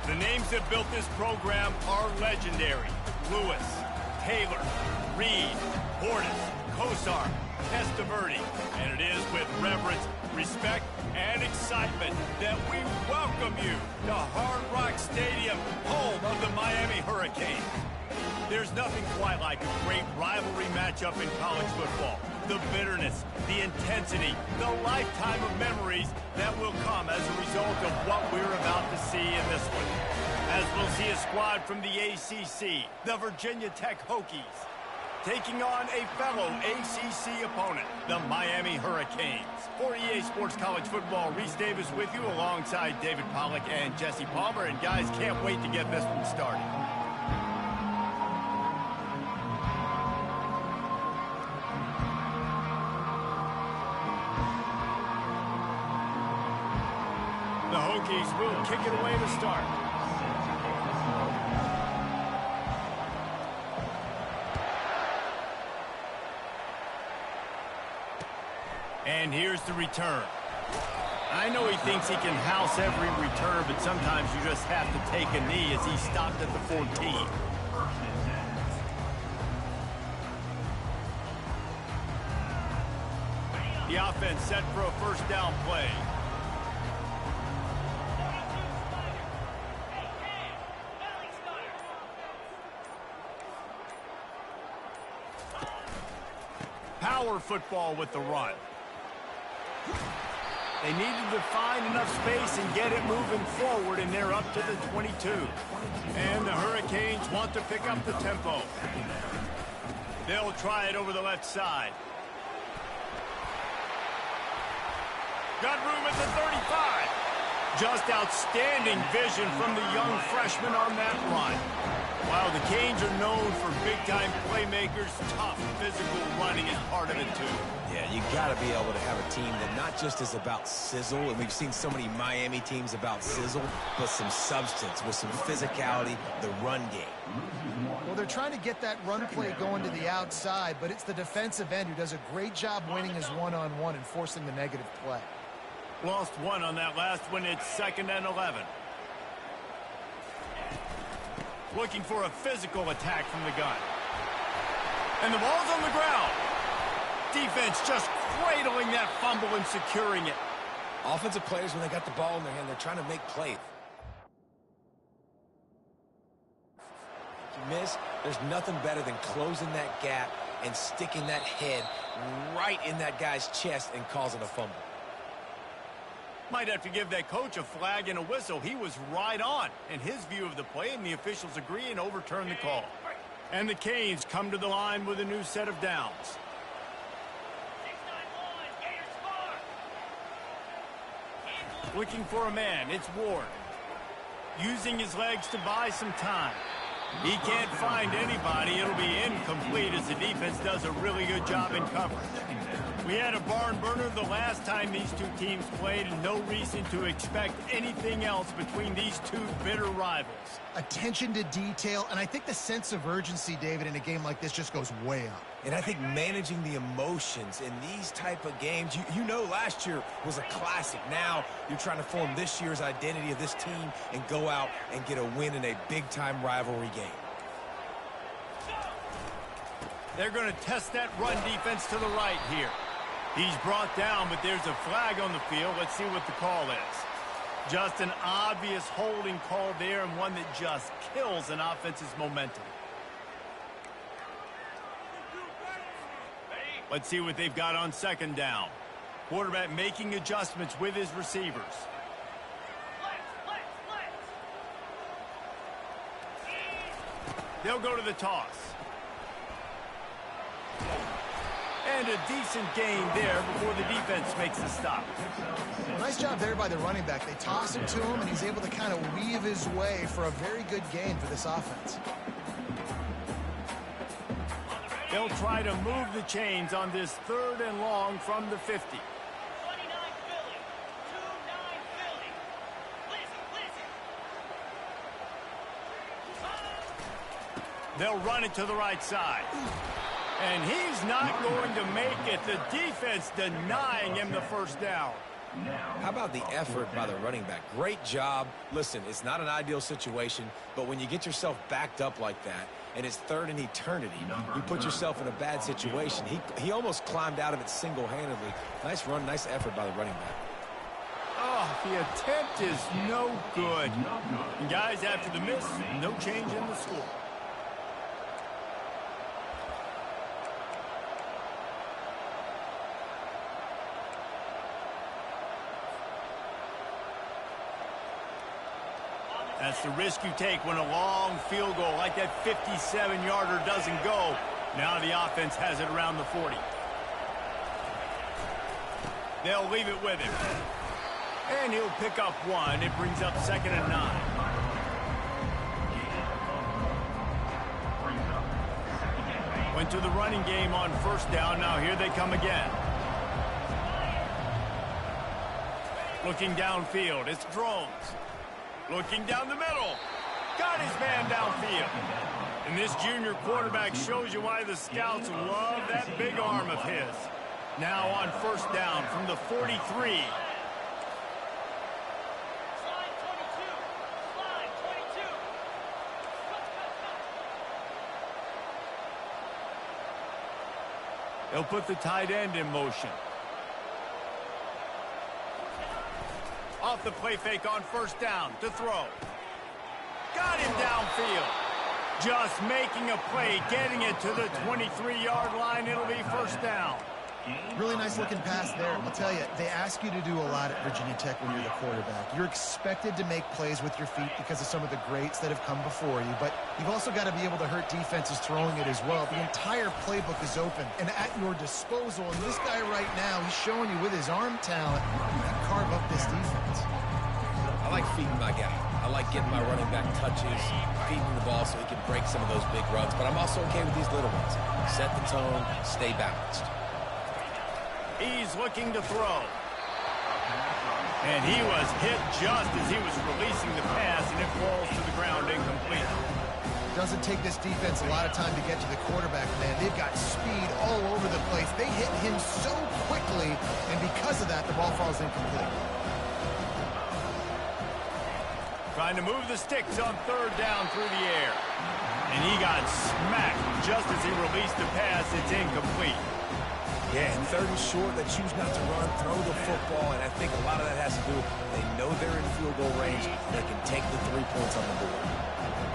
The names that built this program are legendary. Lewis, Taylor, Reed, Portis, Kosar, Testaverde. And it is with reverence, respect, and excitement that we welcome you to Hard Rock Stadium, home of the Miami Hurricanes. There's nothing quite like a great rivalry matchup in college football. The bitterness, the intensity, the lifetime of memories that will come as a result of what we're about to see in this one. As we'll see a squad from the ACC, the Virginia Tech Hokies, taking on a fellow ACC opponent, the Miami Hurricanes. For EA Sports College Football, Reese Davis with you alongside David Pollack and Jesse Palmer. And guys, can't wait to get this one started. The Hokies will kick it away to start. And here's the return. I know he thinks he can house every return, but sometimes you just have to take a knee as he stopped at the 14. The offense set for a first down play. Power football with the run. They needed to find enough space and get it moving forward, and they're up to the 22. And the Hurricanes want to pick up the tempo. They'll try it over the left side. Got room at the 35. Just outstanding vision from the young freshman on that run. Wow, the Canes are known for big-time playmakers. Tough physical running is part of it, too. Yeah, you got to be able to have a team that not just is about sizzle, and we've seen so many Miami teams about sizzle, but some substance with some physicality, the run game. Well, they're trying to get that run play going to the outside, but it's the defensive end who does a great job winning his one-on-one and forcing the negative play. Lost one on that last one. It's 2nd and 11. Looking for a physical attack from the gun. And the ball's on the ground. Defense just cradling that fumble and securing it. Offensive players, when they got the ball in their hand, they're trying to make plays. If you miss, there's nothing better than closing that gap and sticking that head right in that guy's chest and causing a fumble. Might have to give that coach a flag and a whistle. He was right on in his view of the play, and the officials agree and overturn the call. And the Canes come to the line with a new set of downs. Looking for a man, it's Ward. Using his legs to buy some time. He can't find anybody. It'll be incomplete as the defense does a really good job in coverage. We had a barn burner the last time these two teams played, and no reason to expect anything else between these two bitter rivals. Attention to detail, and I think the sense of urgency, David, in a game like this just goes way up. And I think managing the emotions in these type of games, you know last year was a classic. Now you're trying to form this year's identity of this team and go out and get a win in a big-time rivalry game. They're going to test that run defense to the right here. He's brought down, but there's a flag on the field. Let's see what the call is. Just an obvious holding call there, and one that just kills an offense's momentum. Let's see what they've got on 2nd down. Quarterback making adjustments with his receivers. They'll go to the toss. And a decent gain there before the defense makes the stop. Well, nice job there by the running back. They toss it to him, and he's able to kind of weave his way for a very good gain for this offense. They'll try to move the chains on this 3rd and long from the 50. They'll run it to the right side. And he's not going to make it. The defense denying him the first down. How about the effort by the running back? Great job. Listen, it's not an ideal situation, but when you get yourself backed up like that, and it's third in eternity, you put yourself in a bad situation. He almost climbed out of it single-handedly. Nice run, nice effort by the running back. Oh, the attempt is no good. And guys, after the miss, no change in the score. That's the risk you take when a long field goal like that 57-yarder doesn't go. Now the offense has it around the 40. They'll leave it with him. And he'll pick up one. It brings up 2nd and 9. Went to the running game on 1st down. Now here they come again. Looking downfield. It's Drones. Looking down the middle. Got his man downfield. And this junior quarterback shows you why the scouts love that big arm of his. Now on 1st down from the 43. They'll put the tight end in motion. Off the play fake on 1st down to throw. Got him downfield. Just making a play, getting it to the 23-yard line. It'll be 1st down. Really nice looking pass there. I'll tell you, they ask you to do a lot at Virginia Tech when you're the quarterback. You're expected to make plays with your feet because of some of the greats that have come before you, but you've also got to be able to hurt defenses throwing it as well. The entire playbook is open and at your disposal, and this guy right now, he's showing you with his arm talent, you can carve up this defense. I like feeding my guy. I like getting my running back touches, feeding the ball so he can break some of those big runs, but I'm also okay with these little ones. Set the tone, stay balanced. He's looking to throw. And he was hit just as he was releasing the pass, and it falls to the ground incomplete. Doesn't take this defense a lot of time to get to the quarterback, man. They've got speed all over the place. They hit him so quickly, and because of that, the ball falls incomplete. Trying to move the sticks on 3rd down through the air. And he got smacked just as he released the pass. It's incomplete. Yeah, and 3rd and short, they choose not to run, throw the football, and I think a lot of that has to do with they know they're in field goal range. They can take the 3 points on the board.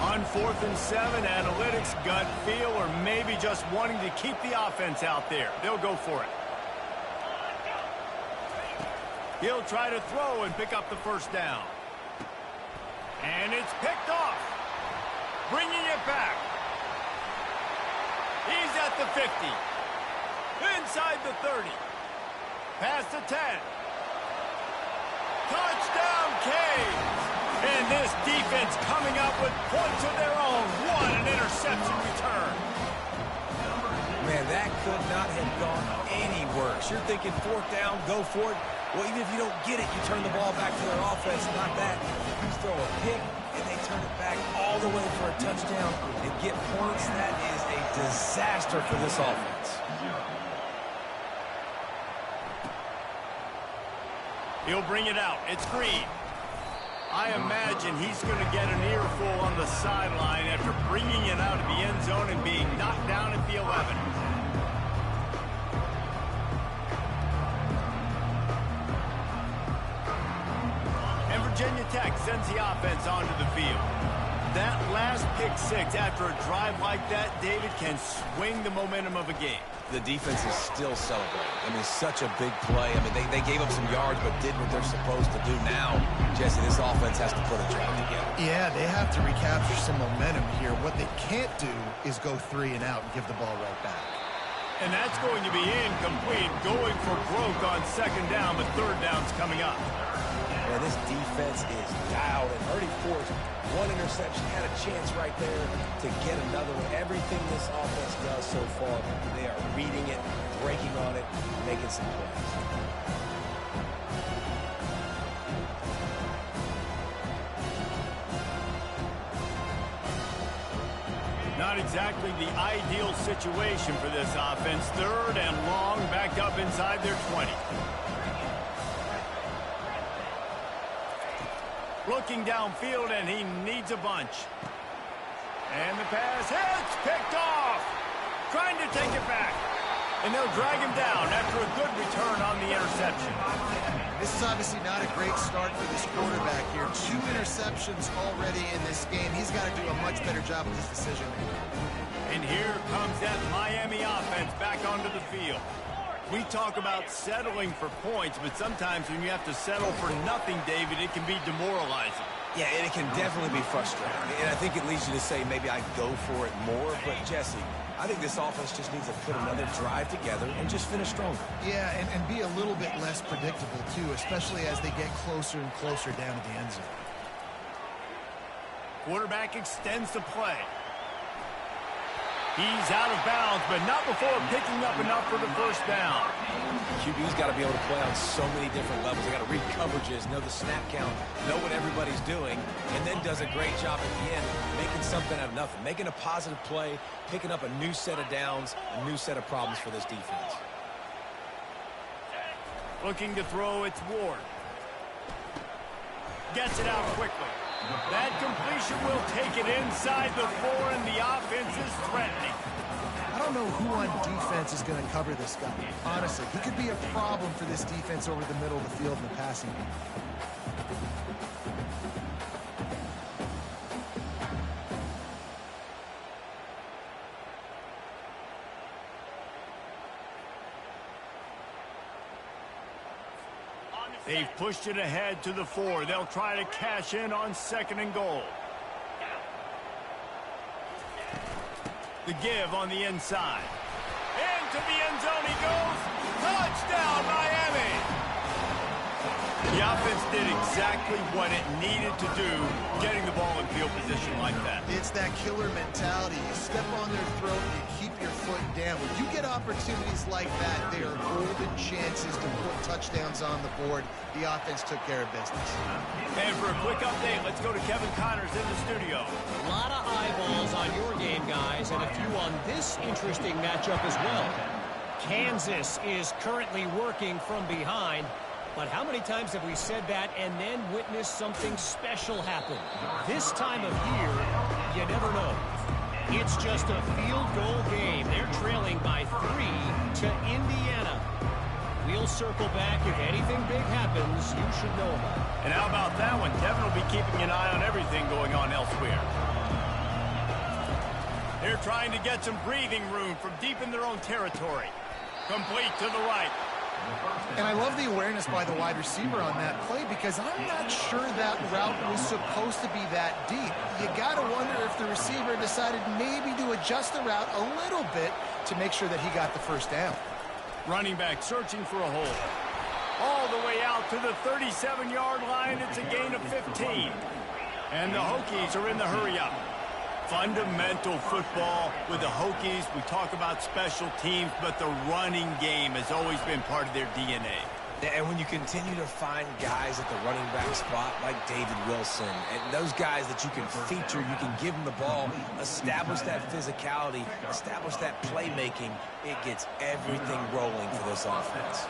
On 4th and 7, analytics, gut feel, or maybe just wanting to keep the offense out there. They'll go for it. He'll try to throw and pick up the 1st down. And it's picked off. Bringing it back. He's at the 50. Inside the 30. Past the 10. Touchdown, Canes. And this defense coming up with points of their own. What an interception return. Man, that could not have gone any worse. You're thinking 4th down, go for it. Well, even if you don't get it, you turn the ball back to their offense. Not that. You throw a pick, and they turn it back all the way for a touchdown and get points. That is a disaster for this offense. He'll bring it out. It's Green. I imagine he's going to get an earful on the sideline after bringing it out of the end zone and being knocked down at the 11. And Virginia Tech sends the offense onto the field. That last pick 6 after a drive like that, David, can swing the momentum of a game. The defense is still celebrating. I mean, such a big play. I mean, they gave up some yards but did what they're supposed to do. Now, Jesse, this offense has to put a drive together. Yeah, they have to recapture some momentum here. What they can't do is go 3 and out and give the ball right back. And that's going to be incomplete, going for broke on 2nd down, but 3rd down's coming up. Man, this defense is dialed and already forced 1 interception, had a chance right there to get another one. Everything this offense does so far, they are reading it, breaking on it, making some plays. Not exactly the ideal situation for this offense. 3rd and long, back up inside their 20. Looking downfield, and he needs a bunch. And the pass hits, picked off. Trying to take it back. And they'll drag him down after a good return on the interception. This is obviously not a great start for this quarterback here. 2 interceptions already in this game. He's got to do a much better job with his decision making. And here comes that Miami offense back onto the field. We talk about settling for points, but sometimes when you have to settle for nothing, David, it can be demoralizing. Yeah, and it can definitely be frustrating. And I think it leads you to say maybe I go for it more. But, Jesse, I think this offense just needs to put another drive together and just finish stronger. Yeah, and be a little bit less predictable, too, especially as they get closer and closer down to the end zone. Quarterback extends the play. He's out of bounds, but not before picking up enough for the first down. QB's got to be able to play on so many different levels. They got to read coverages, know the snap count, know what everybody's doing, and then does a great job at the end making something out of nothing, making a positive play, picking up a new set of downs, a new set of problems for this defense. Looking to throw, it's Ward. Gets it out quickly. That completion will take it inside the 4, and the offense is threatening. I don't know who on defense is going to cover this guy. Honestly, he could be a problem for this defense over the middle of the field in the passing game. They've pushed it ahead to the 4. They'll try to cash in on 2nd and goal. The give on the inside. Into the end zone he goes. Touchdown, Miami! The offense did exactly what it needed to do, getting the ball in field position like that. It's that killer mentality. You step on their throat and you keep your foot down. When you get opportunities like that, they are golden chances to put touchdowns on the board. The offense took care of business. And for a quick update, let's go to Kevin Connors in the studio. A lot of eyeballs on your game, guys, and a few on this interesting matchup as well. Kansas is currently working from behind. But how many times have we said that and then witnessed something special happen? This time of year, you never know. It's just a field goal game. They're trailing by 3 to Indiana. We'll circle back. If anything big happens, you should know about it. And how about that one? Kevin will be keeping an eye on everything going on elsewhere. They're trying to get some breathing room from deep in their own territory. Complete to the right. And I love the awareness by the wide receiver on that play because I'm not sure that route was supposed to be that deep. You got to wonder if the receiver decided maybe to adjust the route a little bit to make sure that he got the first down. Running back searching for a hole. All the way out to the 37-yard line. It's a gain of 15. And the Hokies are in the hurry-up. Fundamental football with the Hokies. We talk about special teams, but the running game has always been part of their DNA. And when you continue to find guys at the running back spot like David Wilson, and those guys that you can feature, you can give them the ball, establish that physicality, establish that playmaking, it gets everything rolling for this offense.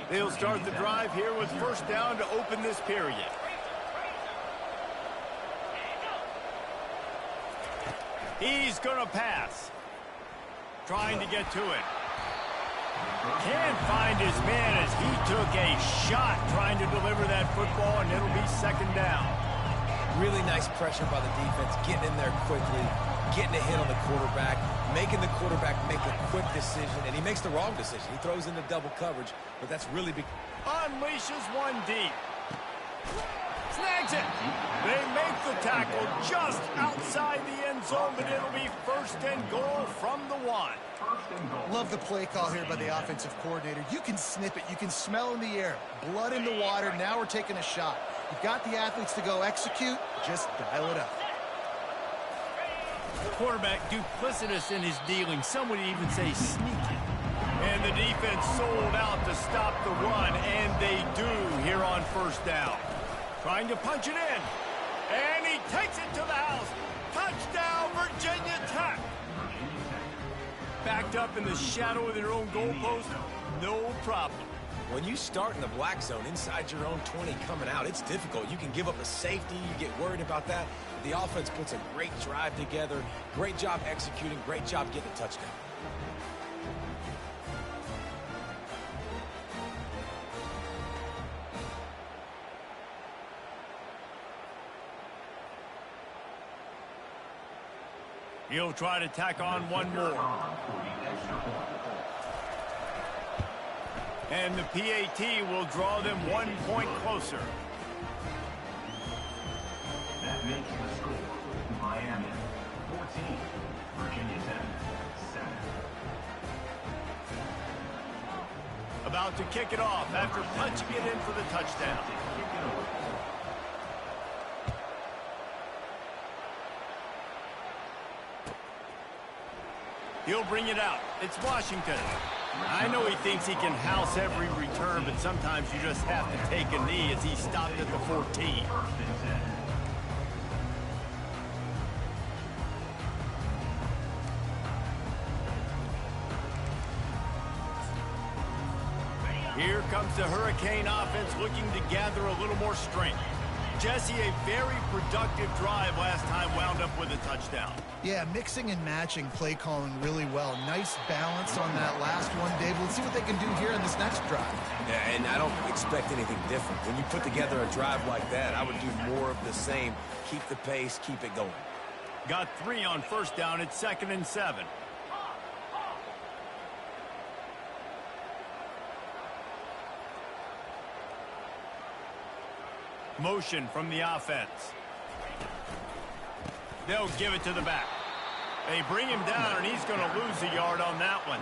They'll start the drive here with first down to open this period. He's going to pass. Trying to get to it. Can't find his man as he took a shot trying to deliver that football, and it'll be 2nd down. Really nice pressure by the defense, getting in there quickly, getting a hit on the quarterback, making the quarterback make a quick decision, and he makes the wrong decision. He throws into double coverage, but that's really big. Unleashes one deep. Snags it. They make the tackle just outside the end zone, but it'll be 1st and goal from the 1. Love the play call here by the offensive coordinator. You can sniff it. You can smell in the air. Blood in the water. Now we're taking a shot. You've got the athletes to go execute. Just dial it up. Quarterback duplicitous in his dealing. Some would even say sneaky. And the defense sold out to stop the run, and they do here on 1st down. Trying to punch it in. And he takes it to the house. Touchdown, Virginia Tech. Backed up in the shadow of their own goalpost, no problem. When you start in the black zone inside your own 20 coming out, it's difficult. You can give up a safety. You get worried about that. The offense puts a great drive together. Great job executing. Great job getting a touchdown. He'll try to tack on one more. And the PAT will draw them 1 point closer. That makes the score Miami 14, Virginia Tech 7. About to kick it off after punching it in for the touchdown. He'll bring it out. It's Washington. I know he thinks he can house every return, but sometimes you just have to take a knee as he stopped at the 14. Here comes the Hurricane offense looking to gather a little more strength. Jesse, a very productive drive last time wound up with a touchdown. Yeah, mixing and matching play calling really well. Nice balance on that last one, Dave. Let's see what they can do here in this next drive. Yeah, and I don't expect anything different. When you put together a drive like that, I would do more of the same. Keep the pace, keep it going. Got 3 on first down. It's 2nd and 7. Motion from the offense. They'll give it to the back. They bring him down, and he's going to lose a yard on that one.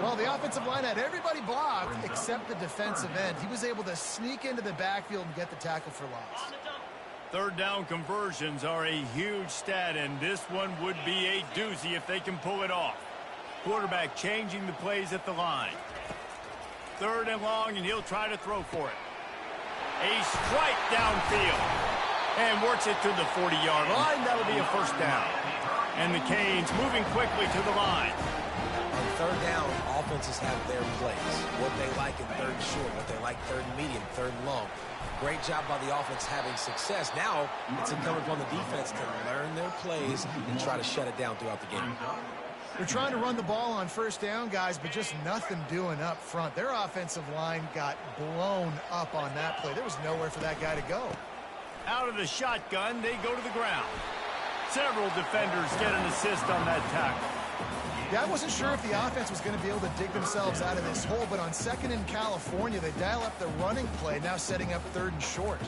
Well, the offensive line had everybody blocked except the defensive end. He was able to sneak into the backfield and get the tackle for loss. 3rd down conversions are a huge stat, and this one would be a doozy if they can pull it off. Quarterback changing the plays at the line. 3rd and long, and he'll try to throw for it. A strike downfield. And works it to the 40-yard line. That'll be a first down. And the Canes moving quickly to the line. On 3rd down, offenses have their plays. What they like in 3rd and short, what they like 3rd and medium, 3rd and long. Great job by the offense having success. Now it's incumbent upon the defense to learn their plays and try to shut it down throughout the game. They're trying to run the ball on first down, guys, but just nothing doing up front. Their offensive line got blown up on that play. There was nowhere for that guy to go. Out of the shotgun, they go to the ground. Several defenders get an assist on that tackle. Yeah, I wasn't sure if the offense was going to be able to dig themselves out of this hole, but on 2nd in California, they dial up the running play, now setting up 3rd and short.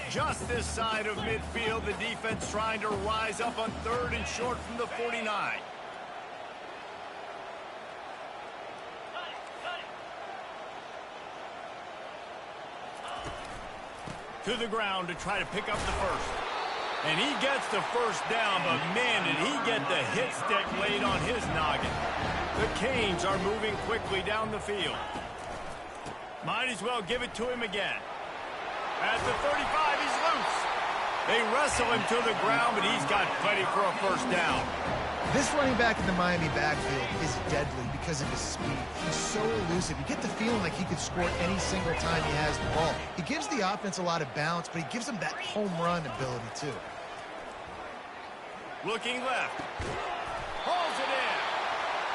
Just this side of midfield, the defense trying to rise up on 3rd and short from the 49. To the ground to try to pick up the first. And he gets the first down, but man, did he get the hit stick laid on his noggin. The Canes are moving quickly down the field. Might as well give it to him again. At the 35, he's loose. They wrestle him to the ground, but he's got plenty for a first down. This running back in the Miami backfield is deadly because of his speed. He's so elusive. You get the feeling like he could score any single time he has the ball. He gives the offense a lot of bounce, but he gives them that home run ability, too. Looking left. Hauls it in.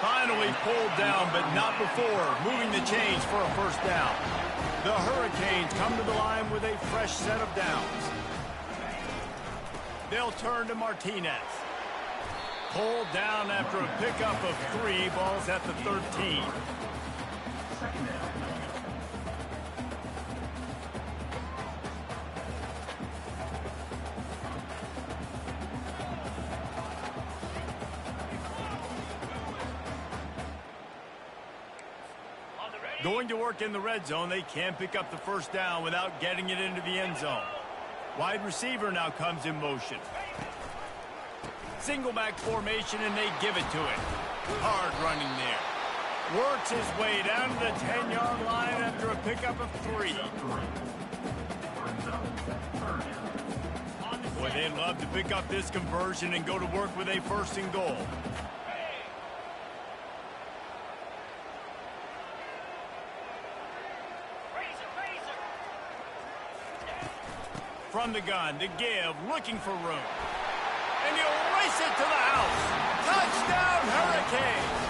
Finally pulled down, but not before moving the chains for a first down. The Hurricanes come to the line with a fresh set of downs. They'll turn to Martinez. Pulled down after a pickup of 3. Balls at the 13. Going to work in the red zone, they can't pick up the first down without getting it into the end zone. Wide receiver now comes in motion. Single back formation, and they give it to it. Hard running there. Works his way down to the 10-yard line after a pickup of 3. They'd love to pick up this conversion and go to work with a first and goal. From the gun to give, looking for room. And you race it to the house. Touchdown, Hurricanes!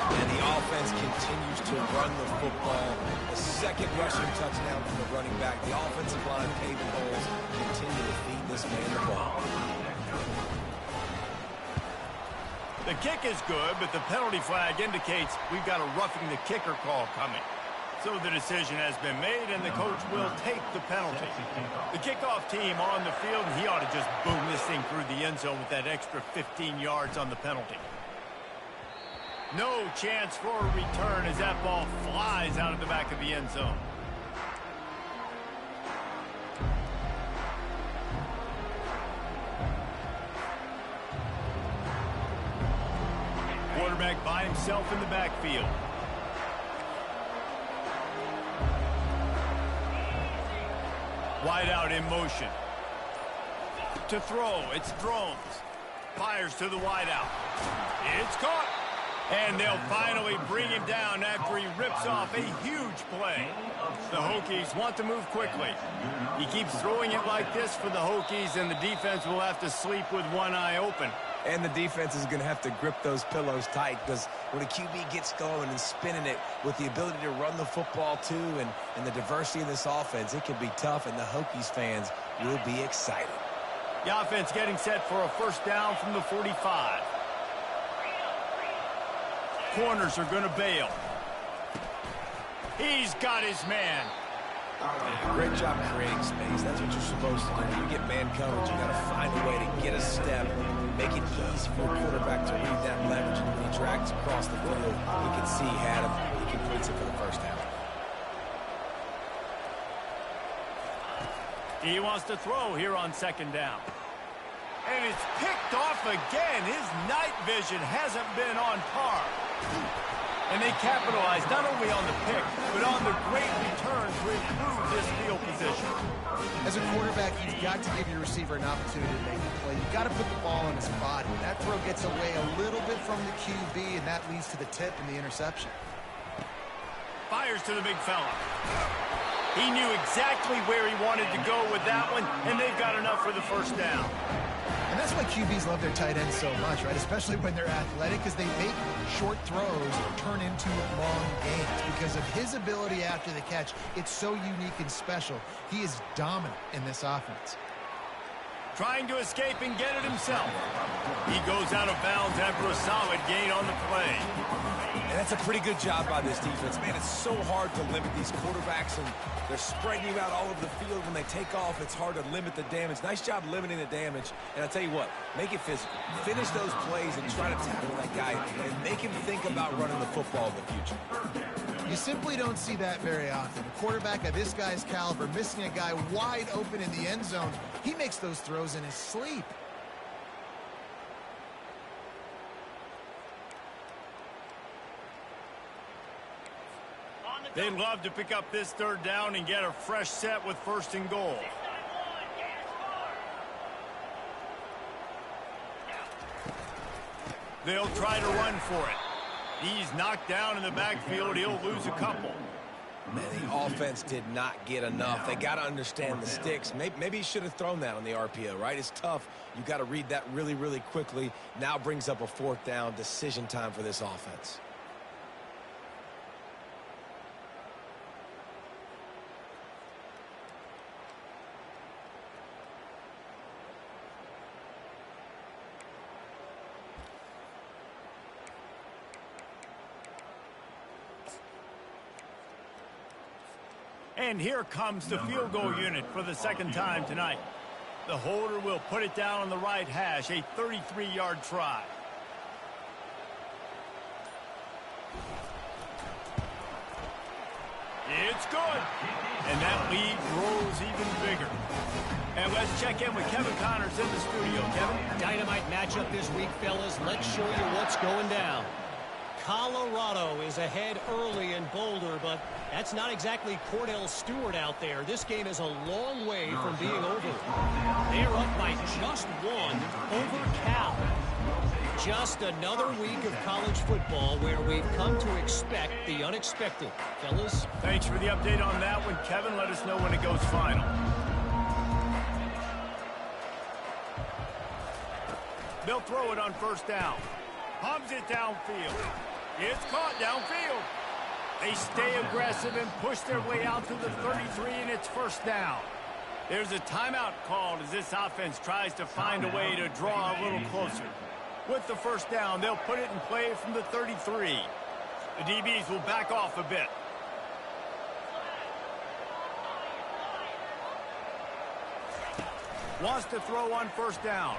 And the offense continues to run the football. A second rushing touchdown from the running back. The offensive line paving holes continue to feed this man the ball. The kick is good, but the penalty flag indicates we've got a roughing the kicker call coming. So the decision has been made, and the coach will take the penalty. The kickoff team on the field, and he ought to just boom this thing through the end zone with that extra 15 yards on the penalty. No chance for a return as that ball flies out of the back of the end zone. Quarterback by himself in the backfield. Wide out in motion. To throw, it's Drones. Fires to the wide out. It's caught. And they'll finally bring him down after he rips off a huge play. The Hokies want to move quickly. He keeps throwing it like this for the Hokies, and the defense will have to sleep with one eye open. And the defense is going to have to grip those pillows tight, because when a QB gets going and spinning it with the ability to run the football too, and the diversity of this offense, it can be tough, and the Hokies fans will be excited. The offense getting set for a first down from the 45. Corners are going to bail. He's got his man. Great job creating space. That's what you're supposed to do. When you get man coverage, you got to find a way to get a step, make it easy for a quarterback to read that leverage. And when he drags across the field, you can see he had him. He completes it for the first down. He wants to throw here on second down. And it's picked off again. His night vision hasn't been on par. And they capitalize not only on the pick, but on the great return to improve this field position. As a quarterback, you've got to give your receiver an opportunity to make a play. You've got to put the ball in his body. That throw gets away a little bit from the QB, and that leads to the tip and the interception. Fires to the big fella. He knew exactly where he wanted to go with that one, and they've got enough for the first down. And that's why QBs love their tight ends so much, right? Especially when they're athletic, because they make short throws turn into long gains. Because of his ability after the catch, it's so unique and special. He is dominant in this offense. Trying to escape and get it himself. He goes out of bounds after a solid gain on the play. And that's a pretty good job by this defense. Man, it's so hard to limit these quarterbacks, and they're spreading you out all over the field. When they take off, it's hard to limit the damage. Nice job limiting the damage. And I'll tell you what, make it physical. Finish those plays and try to tackle that guy and make him think about running the football in the future. You simply don't see that very often. A quarterback of this guy's caliber missing a guy wide open in the end zone. He makes those throws in his sleep. They'd love to pick up this third down and get a fresh set with first and goal. They'll try to run for it. He's knocked down in the backfield. He'll lose a couple. Man, the offense did not get enough. They got to understand the sticks. Maybe he should have thrown that on the RPO, right? It's tough. You got to read that really, really quickly. Now brings up a fourth down, decision time for this offense. And here comes the field goal unit for the second time tonight. The holder will put it down on the right hash, a 33-yard try. It's good. And that lead grows even bigger. And let's check in with Kevin Connors in the studio. Kevin? Dynamite matchup this week, fellas. Let's show you what's going down. Colorado is ahead early in Boulder, but that's not exactly Cordell Stewart out there. This game is a long way from being over. They're up by just one over Cal. Just another week of college football where we've come to expect the unexpected. Fellas? Thanks for the update on that one, Kevin. Let us know when it goes final. They'll throw it on first down. Pumps it downfield. It's caught downfield. They stay aggressive and push their way out to the 33, and it's first down. There's a timeout called as this offense tries to find a way to draw a little closer. With the first down, they'll put it in play from the 33. The DBs will back off a bit. Wants to throw on first down.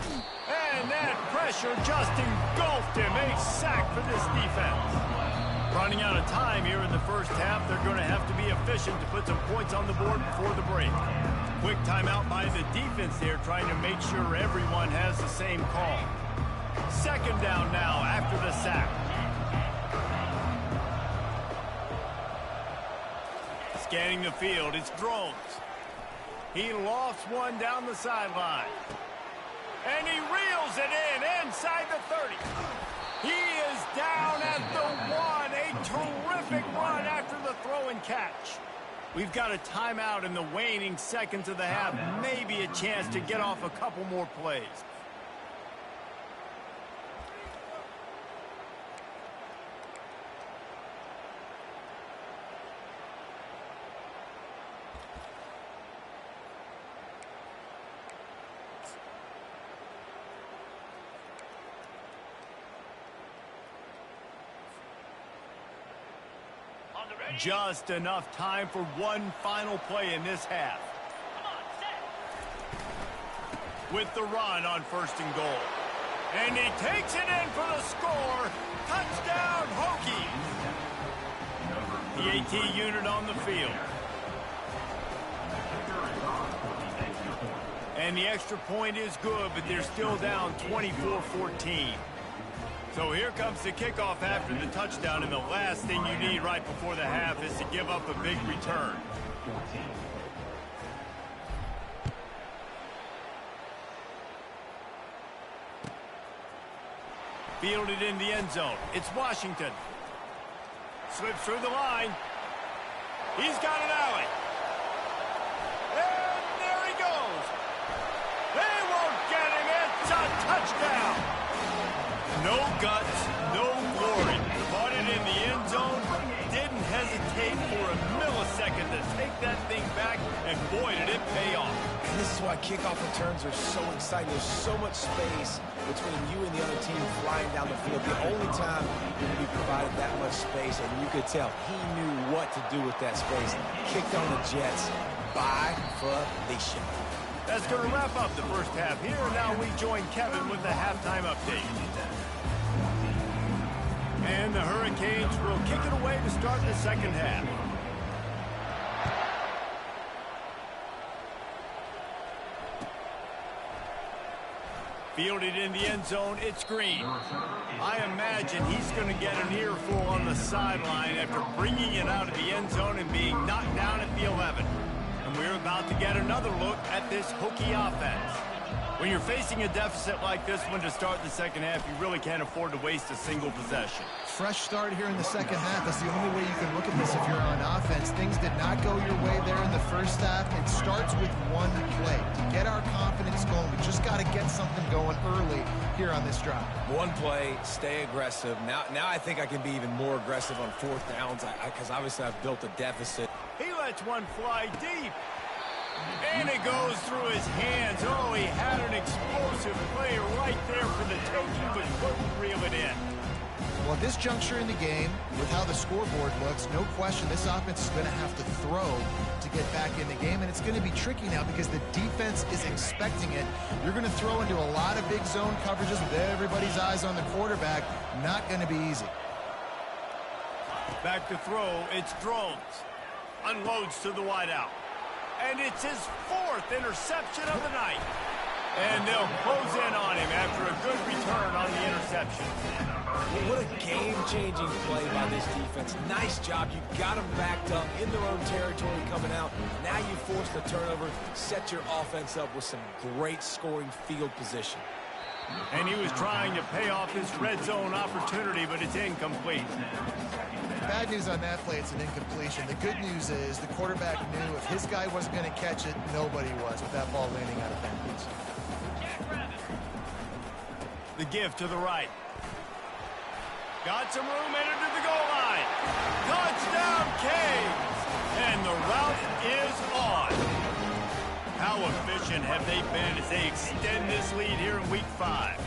And that pressure just engulfed him. A sack for this defense. Running out of time here in the first half. They're going to have to be efficient to put some points on the board before the break. Quick timeout by the defense there, trying to make sure everyone has the same call. Second down now after the sack. Scanning the field, it's Drones. He lofts one down the sideline. And he reels it in inside the 30. He is down at the 1. A terrific run after the throw and catch. We've got a timeout in the waning seconds of the half. Maybe a chance to get off a couple more plays. Just enough time for one final play in this half. With the run on first and goal. And he takes it in for the score. Touchdown, Hokies. The AT unit on the field. And the extra point is good, but they're still down 24-14. So here comes the kickoff after the touchdown, and the last thing you need right before the half is to give up a big return. Fielded in the end zone. It's Washington. Slips through the line. He's got an alley. And there he goes. They won't get him. It's a touchdown. No guts, no glory. Caught it in the end zone. Didn't hesitate for a millisecond to take that thing back, and boy, did it pay off. And this is why kickoff returns are so exciting. There's so much space between you and the other team flying down the field. The only time you're going to be provided that much space, and you could tell he knew what to do with that space. Kicked on the Jets by Felicia. That's going to wrap up the first half here. Now we join Kevin with the halftime update. And the Hurricanes will kick it away to start the second half. Fielded in the end zone, it's Green. I imagine he's going to get an earful on the sideline after bringing it out of the end zone and being knocked down at the 11. And we're about to get another look at this Hokie offense. When you're facing a deficit like this one to start the second half, you really can't afford to waste a single possession. Fresh start here in the second half. That's the only way you can look at this if you're on offense. Things did not go your way there in the first half. It starts with one play. To get our confidence going, we just got to get something going early here on this drive. One play, stay aggressive. Now I think I can be even more aggressive on fourth downs because obviously I've built a deficit. He lets one fly deep. And it goes through his hands. Oh, he had an explosive play right there for the taking, but couldn't reel it in. Well, at this juncture in the game, with how the scoreboard looks, no question this offense is going to have to throw to get back in the game, and it's going to be tricky now because the defense is expecting it. You're going to throw into a lot of big zone coverages with everybody's eyes on the quarterback. Not going to be easy. Back to throw, it's Drones. Unloads to the wideout. And it's his fourth interception of the night. And they'll close in on him after a good return on the interception. What a game-changing play by this defense. Nice job. You got them backed up in their own territory coming out. Now you force the turnover, set your offense up with some great scoring field position. And he was trying to pay off this red zone opportunity, but it's incomplete. Bad news on that play, it's an incompletion. The good news is the quarterback knew if his guy wasn't going to catch it, nobody was with that ball landing out of bounds. The give to the right. Got some room, entered to the goal line. Touchdown, Canes! And the route is on. How efficient have they been as they extend this lead here in Week 5?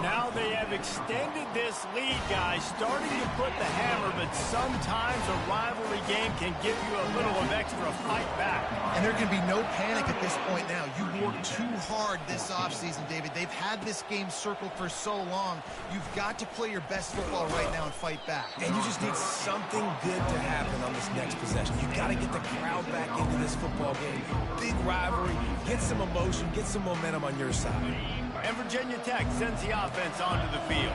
Now they have extended this lead, guys, starting to put the hammer, but sometimes a rivalry game can give you a little of extra fight back. And there can be no panic at this point now. You worked too hard this offseason, David. They've had this game circled for so long. You've got to play your best football right now and fight back. And you just need something good to happen on this next possession. You got to get the crowd back into this football game. Big rivalry, get some emotion, get some momentum on your side. And Virginia Tech sends the offense onto the field.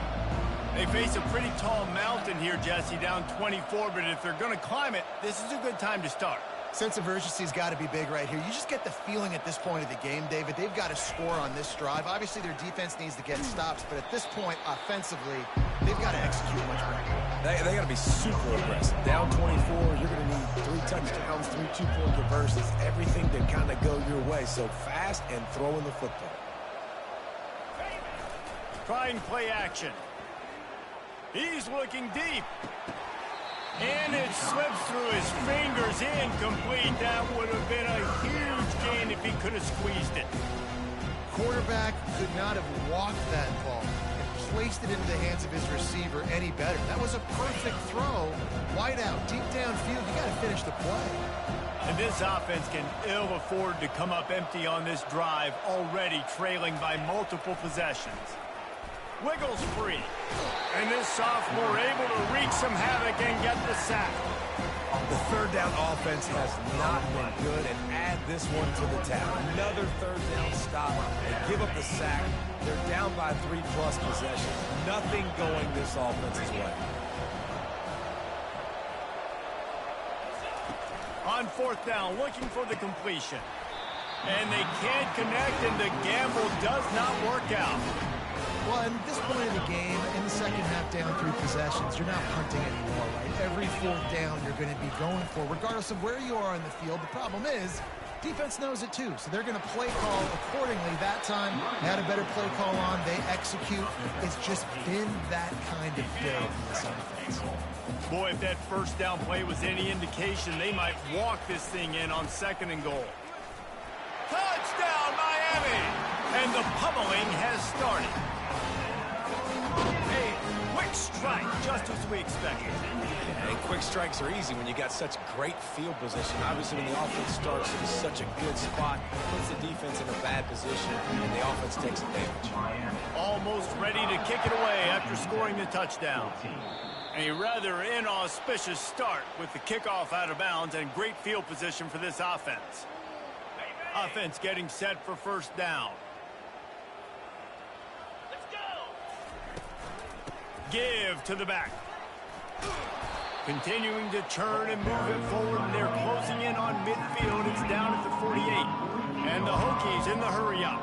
They face a pretty tall mountain here, Jesse, down 24, but if they're going to climb it, this is a good time to start. Sense of urgency's got to be big right here. You just get the feeling at this point of the game, David, they've got to score on this drive. Obviously, their defense needs to get stops, but at this point, offensively, they've got to execute much better. They got to be super aggressive. Down 24, you're going to need 3 touchdowns, 3 two-point conversions, everything to kind of go your way. So fast and throwing the football. Trying play action. He's looking deep. And it slips through his fingers, incomplete. That would have been a huge gain if he could have squeezed it. Quarterback could not have walked that ball and placed it into the hands of his receiver any better. That was a perfect throw. Wide out, deep downfield. You got to finish the play. And this offense can ill afford to come up empty on this drive, already trailing by multiple possessions. Wiggles free. And this sophomore able to wreak some havoc and get the sack. The third down offense has not been good, and add this one to the tab. Another third down stop and give up the sack. They're down by 3+ possessions. Nothing going this offense's way. On 4th down, looking for the completion. And they can't connect, and the gamble does not work out. Well, at this point of the game, in the second half, down 3 possessions, you're not punting anymore, right? Every 4th down you're going to be going for, regardless of where you are on the field. The problem is, defense knows it too, so they're going to play call accordingly. That time, they had a better play call on. They execute. It's just been that kind of day from this offense. Boy, if that first down play was any indication, they might walk this thing in on 2nd and goal. Touchdown, Miami! And the pummeling has started. A quick strike, just as we expected. And quick strikes are easy when you got such great field position. Obviously, when the offense starts in such a good spot, puts the defense in a bad position, and the offense takes advantage. Almost ready to kick it away after scoring the touchdown. A rather inauspicious start with the kickoff out of bounds and great field position for this offense. Offense getting set for 1st down. Let's go. Give to the back. Continuing to turn and move it forward, and they're closing in on midfield. It's down at the 48. And the Hokies in the hurry up.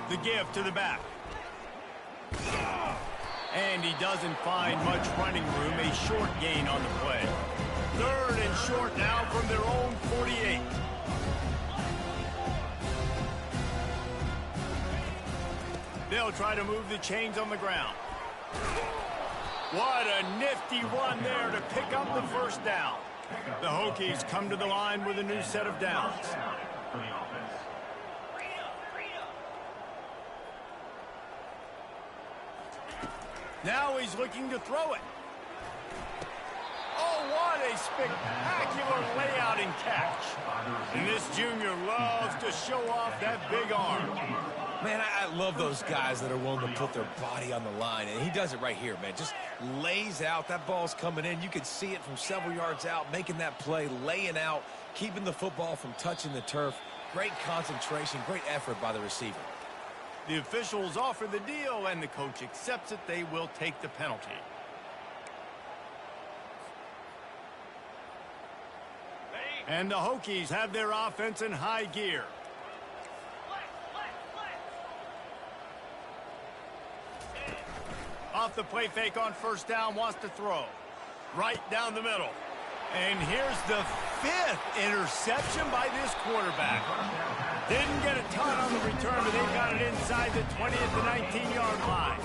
The give to the back. And he doesn't find much running room. A short gain on the play. 3rd and short now from their own 48. They'll try to move the chains on the ground. What a nifty run there to pick up the 1st down. The Hokies come to the line with a new set of downs. Now he's looking to throw it. Oh, what a spectacular layout and catch. And this junior loves to show off that big arm. Man, I love those guys that are willing to put their body on the line, and he does it right here, man. Just lays out. That ball's coming in. You can see it from several yards out, making that play, laying out, keeping the football from touching the turf. Great concentration, great effort by the receiver. The officials offer the deal, and the coach accepts it. They will take the penalty. And the Hokies have their offense in high gear. Off the play fake on first down, wants to throw. Right down the middle. And here's the 5th interception by this quarterback. Didn't get a ton on the return, but they got it inside the 20 at the 19-yard line.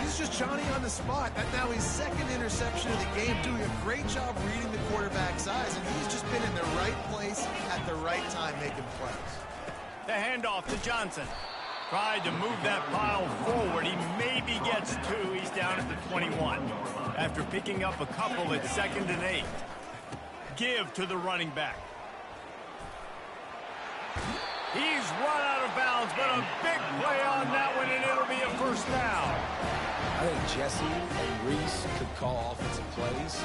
He's just Johnny on the spot. That's now his 2nd interception of the game, doing a great job reading the quarterback's eyes, and he's just been in the right place at the right time making plays. The handoff to Johnson. Tried to move that pile forward. He maybe gets 2. He's down at the 21. After picking up a couple at 2nd and 8. Give to the running back. He's run out of bounds, but a big play on that one, and it'll be a first down. I think Jesse and Reese could call offensive plays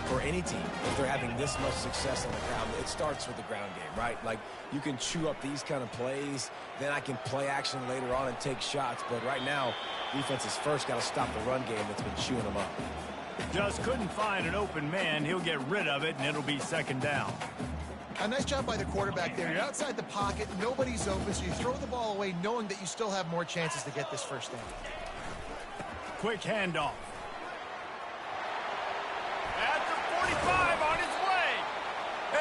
for any team if they're having this much success on the ground. It starts with the ground game, right? Like, you can chew up these kind of plays, then I can play action later on and take shots. But right now, defense has first got to stop the run game that's been chewing them up. Just couldn't find an open man. He'll get rid of it, and it'll be 2nd down. A nice job by the quarterback there. You're outside the pocket, nobody's open, so you throw the ball away knowing that you still have more chances to get this first down. Quick handoff. At the 45, on his way.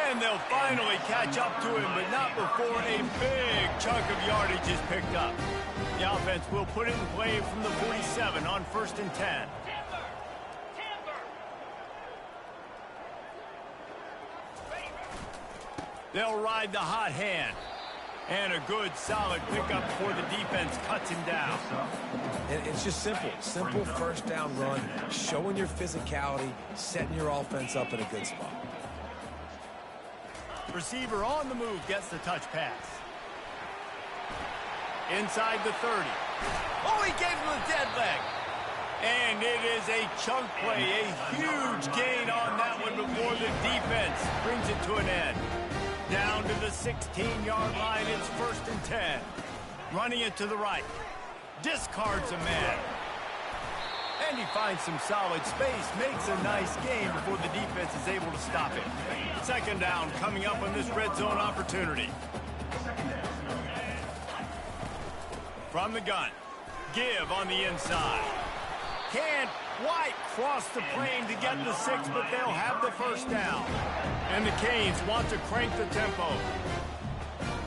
And they'll finally catch up to him, but not before a big chunk of yardage is picked up. The offense will put it in play from the 47 on 1st and 10. They'll ride the hot hand. And a good, solid pickup before the defense cuts him down. And it's just simple. Simple first down run, showing your physicality, setting your offense up in a good spot. Receiver on the move gets the touch pass. Inside the 30. Oh, he gave him a dead leg. And it is a chunk play, a huge gain on that one before the defense brings it to an end. Down to the 16-yard line, it's 1st and 10. Running it to the right. Discards a man. And he finds some solid space, makes a nice gain before the defense is able to stop it. 2nd down coming up on this red zone opportunity. From the gun. Give on the inside. Can't quite cross the plane to get the 6, but they'll have the first down. And the Canes want to crank the tempo.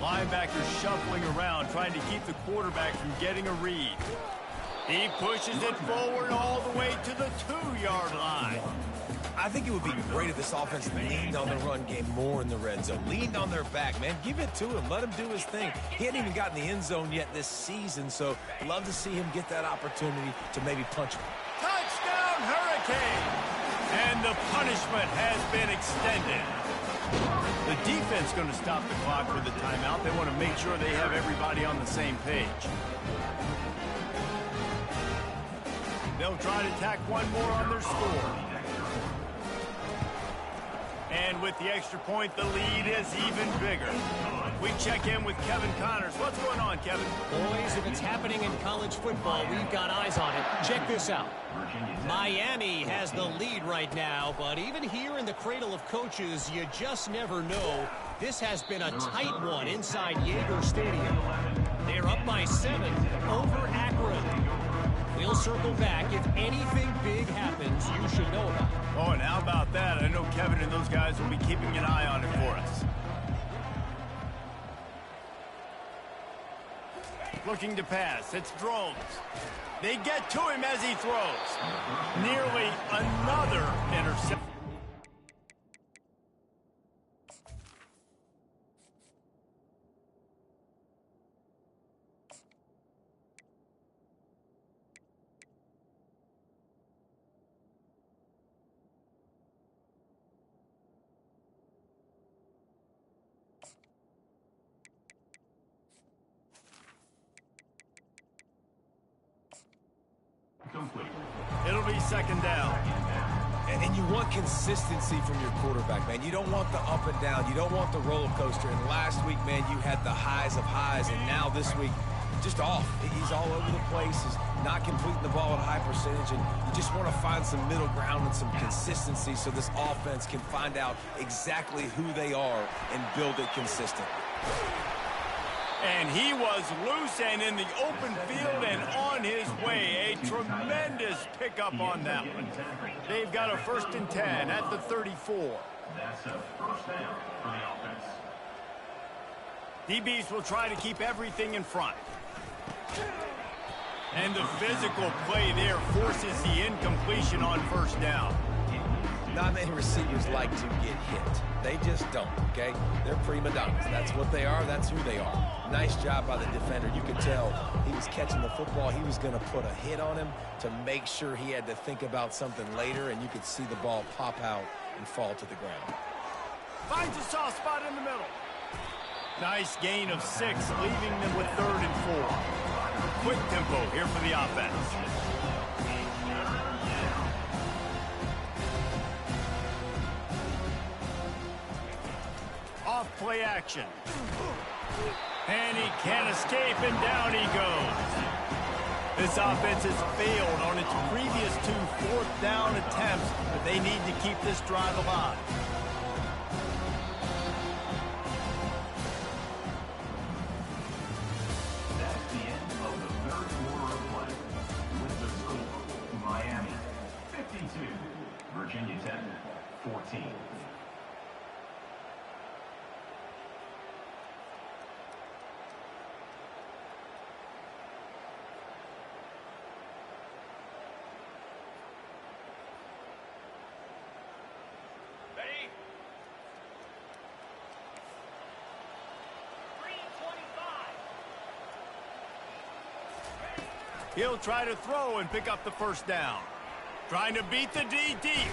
Linebackers shuffling around, trying to keep the quarterback from getting a read. He pushes it forward all the way to the 2-yard line. I think it would be great if this offense leaned on the run game more in the red zone. Leaned on their back, man. Give it to him. Let him do his thing. He hadn't even gotten the end zone yet this season, so love to see him get that opportunity to maybe punch him. Touchdown, Hurricane! And the punishment has been extended. The defense going to stop the clock with a timeout. They want to make sure they have everybody on the same page. They'll try to tack one more on their score. And with the extra point, the lead is even bigger. We check in with Kevin Connors. What's going on, Kevin? Boys, if it's happening in college football, we've got eyes on it. Check this out. Miami has the lead right now, but even here in the cradle of coaches, you just never know. This has been a tight one inside Yager Stadium. They're up by 7 over Akron. We'll circle back. If anything big happens, you should know about it. Oh, and how about that? I know Kevin and those guys will be keeping an eye on it for us. Looking to pass. It's Drones. They get to him as he throws. Nearly another interception. It'll be 2nd down. And you want consistency from your quarterback, man. You don't want the up and down. You don't want the roller coaster. And last week, man, you had the highs of highs. And now this week, just off. He's all over the place. He's not completing the ball at a high percentage, and you just want to find some middle ground and some consistency so this offense can find out exactly who they are and build it consistently. And he was loose and in the open field and on his way. A tremendous pickup on that one. They've got a 1st and 10 at the 34. That's a first down for the offense. DBs will try to keep everything in front. And the physical play there forces the incompletion on 1st down. Not many receivers like to get hit. They just don't, okay? They're prima donnas. That's what they are. That's who they are. Nice job by the defender. You could tell he was catching the football. He was going to put a hit on him to make sure he had to think about something later, and you could see the ball pop out and fall to the ground. Finds a soft spot in the middle. Nice gain of 6, leaving them with 3rd and 4. Quick tempo here for the offense. Off play action. And he can't escape, and down he goes. This offense has failed on its previous 2 4th down attempts, but they need to keep this drive alive. That's the end of the 3rd quarter of play. With the score, Miami 52, Virginia Tech 14. He'll try to throw and pick up the 1st down. Trying to beat the D deep.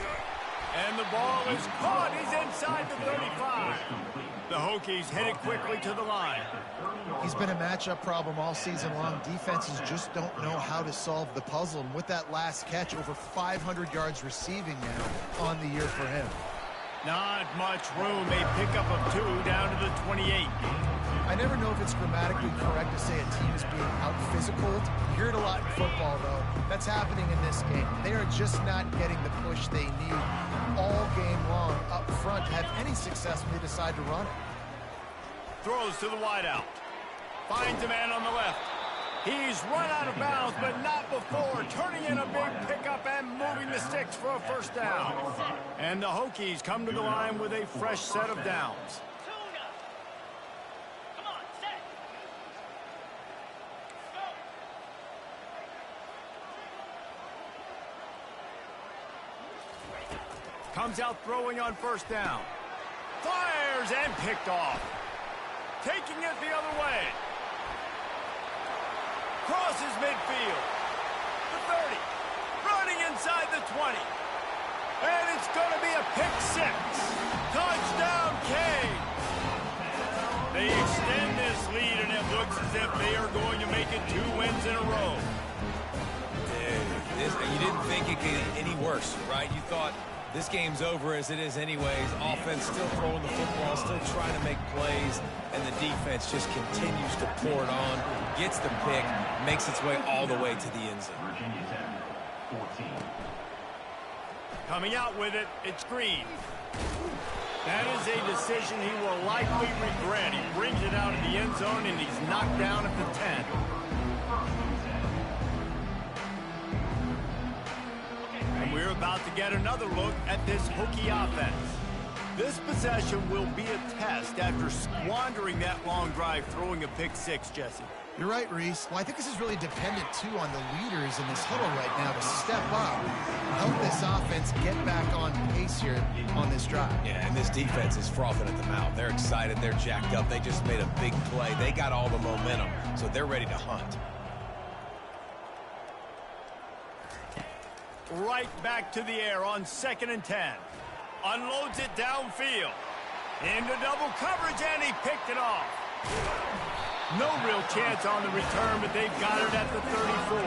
And the ball is caught. He's inside the 35. The Hokies headed quickly to the line. He's been a matchup problem all season long. Defenses just don't know how to solve the puzzle. And with that last catch, over 500 yards receiving now on the year for him. Not much room. A pickup of 2 down to the 28. I never know if it's grammatically correct to say a team is being out-physicaled. You hear it a lot in football, though. That's happening in this game. They are just not getting the push they need all game long up front to have any success when they decide to run it. Throws to the wideout. Finds a man on the left. He's run out of bounds, but not before. Turning in a big pickup and moving the sticks for a 1st down. And the Hokies come to the line with a fresh set of downs. Comes out throwing on 1st down. Fires and picked off. Taking it the other way. Crosses midfield. The 30. Running inside the 20. And it's going to be a pick 6. Touchdown, Cade. They extend this lead, and it looks as if they are going to make it 2 wins in a row. You didn't think it could get any worse, right? You thought this game's over as it is anyways. Offense still throwing the football, still trying to make plays, and the defense just continues to pour it on, gets the pick, makes its way all the way to the end zone. Virginia Tech 14. Coming out with it, it's Green. That is a decision he will likely regret. He brings it out of the end zone, and he's knocked down at the 10. And we're about to get another look at this Hokie offense. This possession will be a test after squandering that long drive, throwing a pick 6, Jesse. You're right, Reese. Well, I think this is really dependent, too, on the leaders in this huddle right now to step up and help this offense get back on pace here on this drive. Yeah, and this defense is frothing at the mouth. They're excited. They're jacked up. They just made a big play. They got all the momentum, so they're ready to hunt. Right back to the air on 2nd and 10. Unloads it downfield. Into double coverage, and he picked it off. No real chance on the return, but they've got it at the 34.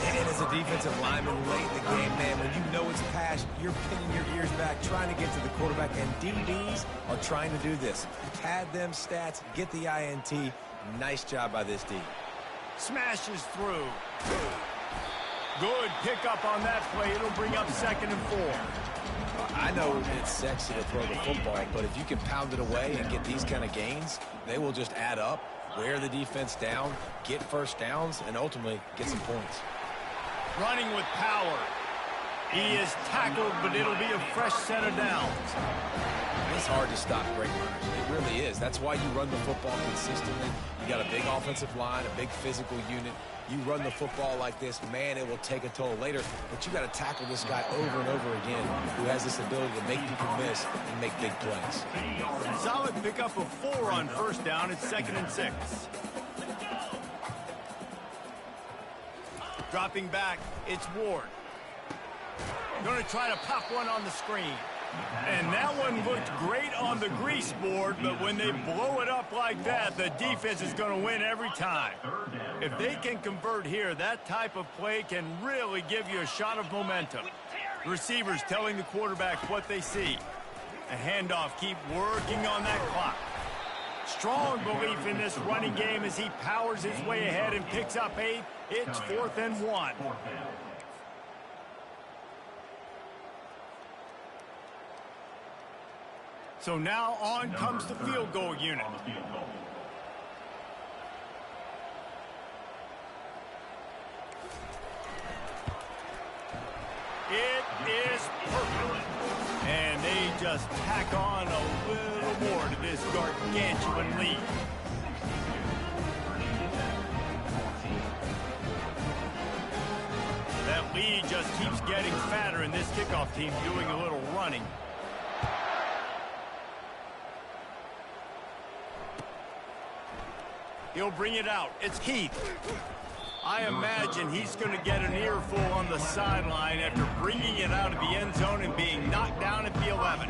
And as a defensive lineman late in the game, man, when you know it's past, you're pinning your ears back, trying to get to the quarterback, and DBs are trying to do this. Pad them stats, get the INT. Nice job by this D. Smashes through. Good pickup on that play. It'll bring up 2nd and 4. I know it's sexy to throw the football, but if you can pound it away and get these kind of gains, they will just add up, wear the defense down, get first downs, and ultimately get some points. Running with power. He is tackled, but it'll be a fresh set of downs. It's hard to stop great runners. It really is. That's why you run the football consistently. You got a big offensive line, a big physical unit. You run the football like this, man, it will take a toll later. But you got to tackle this guy over and over again who has this ability to make people miss and make big plays. Solid pickup of 4 on first down. It's 2nd and 6. Dropping back, it's Ward. Going to try to pop one on the screen. And that one looked great on the grease board, but when they blow it up like that, the defense is going to win every time. If they can convert here, that type of play can really give you a shot of momentum. The receivers telling the quarterback what they see. A handoff, keep working on that clock. Strong belief in this running game as he powers his way ahead and picks up 8. It's 4th and 1. So now on comes the field goal unit. It is perfect. And they just tack on a little more to this gargantuan lead. That lead just keeps getting fatter, and this kickoff team doing a little running. He'll bring it out. It's Keith. I imagine he's going to get an earful on the sideline after bringing it out of the end zone and being knocked down at the 11.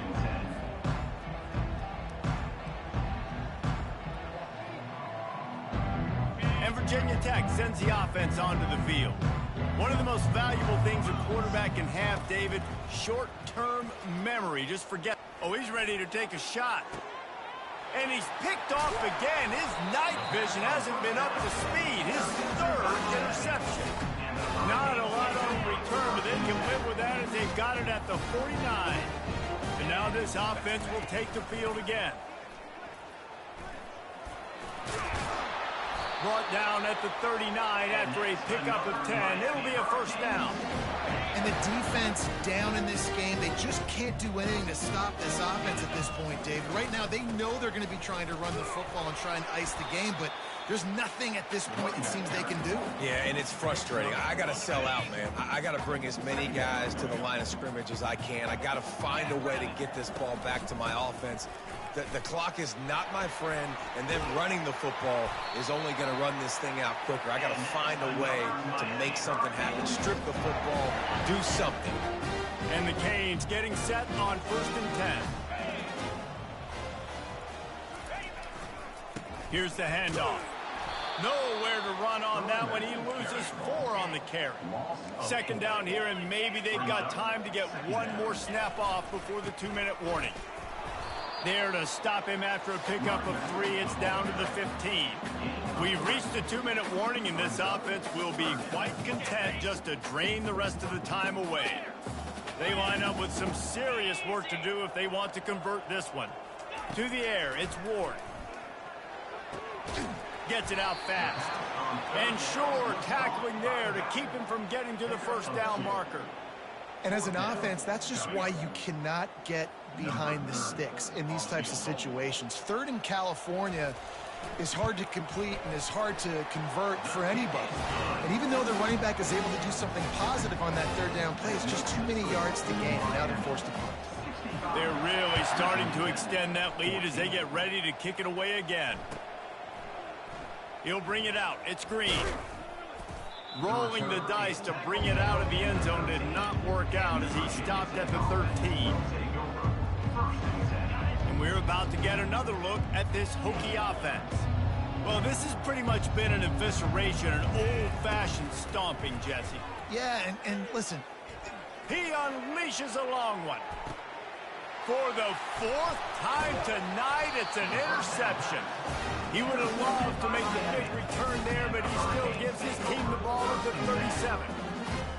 And Virginia Tech sends the offense onto the field. One of the most valuable things a quarterback can have, David, short-term memory. Just forget. Oh, he's ready to take a shot. And he's picked off again. His night vision hasn't been up to speed. His 3rd interception. Not a lot on return, but they can live with that as they've got it at the 49. And now this offense will take the field again. Brought down at the 39 after a pickup of 10. It'll be a first down. And the defense down in this game, they just can't do anything to stop this offense at this point, Dave. Right now, they know they're going to be trying to run the football and try and ice the game, but there's nothing at this point it seems they can do. Yeah, and it's frustrating. I got to sell out, man. I got to bring as many guys to the line of scrimmage as I can. I got to find a way to get this ball back to my offense. The clock is not my friend, and then running the football is only going to run this thing out quicker. I got to find a way to make something happen. Strip the football, do something. And the Canes getting set on 1st and 10. Here's the handoff. Nowhere to run on that one. He loses 4 on the carry. 2nd down here, and maybe they've got time to get one more snap off before the 2-minute warning. There to stop him after a pickup of 3. It's down to the 15. We've reached the 2-minute warning, and this offense will be quite content just to drain the rest of the time away. They line up with some serious work to do if they want to convert this one. To the air, it's Ward. Gets it out fast. And Shore tackling there to keep him from getting to the first down marker. And as an offense, that's just why you cannot get behind the sticks in these types of situations. 3rd in California is hard to complete and is hard to convert for anybody. And even though the running back is able to do something positive on that 3rd down play, it's just too many yards to gain. Now they're forced to punt. They're really starting to extend that lead as they get ready to kick it away again. He'll bring it out. It's Green. Rolling the dice to bring it out of the end zone did not work out as he stopped at the 13. And we're about to get another look at this Hokie offense. Well, this has pretty much been an evisceration, an old-fashioned stomping, Jesse. Yeah, and listen. He unleashes a long one. For the fourth time tonight, it's an interception. He would have loved to make the big return there, but he still gives his team the ball at the 37.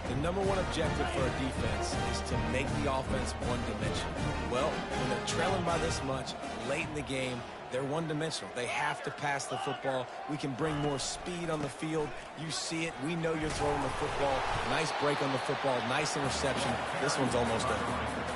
The number one objective for a defense is to make the offense one-dimensional. Well, when they're trailing by this much late in the game, they're one-dimensional. They have to pass the football. We can bring more speed on the field. You see it. We know you're throwing the football. Nice break on the football. Nice interception. This one's almost over.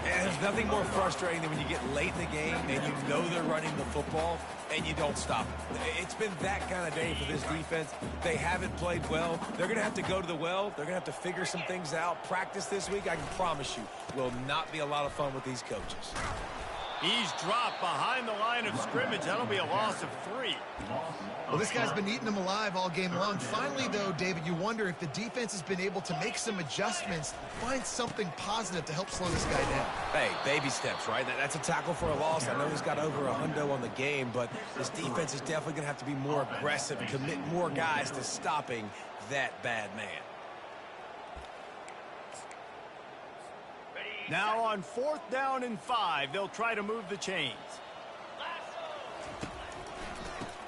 And there's nothing more frustrating than when you get late in the game and you know they're running the football and you don't stop it. It's been that kind of day for this defense. They haven't played well. They're going to have to go to the well. They're going to have to figure some things out. Practice this week, I can promise you, will not be a lot of fun with these coaches. He's dropped behind the line of scrimmage. That'll be a loss of 3. Well, this guy's been eating them alive all game long. Finally, though, David, you wonder if the defense has been able to make some adjustments, find something positive to help slow this guy down. Hey, baby steps, right? That's a tackle for a loss. I know he's got over a hundo on the game, but this defense is definitely going to have to be more aggressive, commit more guys to stopping that bad man. Now on 4th down and 5, they'll try to move the chains.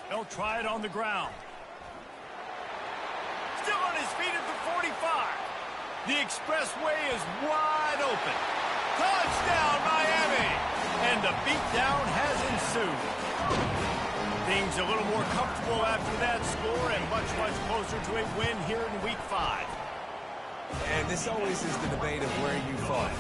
They'll try it on the ground. Still on his feet at the 45. The expressway is wide open. Touchdown, Miami! And the beatdown has ensued. Things a little more comfortable after that score and much, much closer to a win here in Week 5. And this always is the debate of where you fought.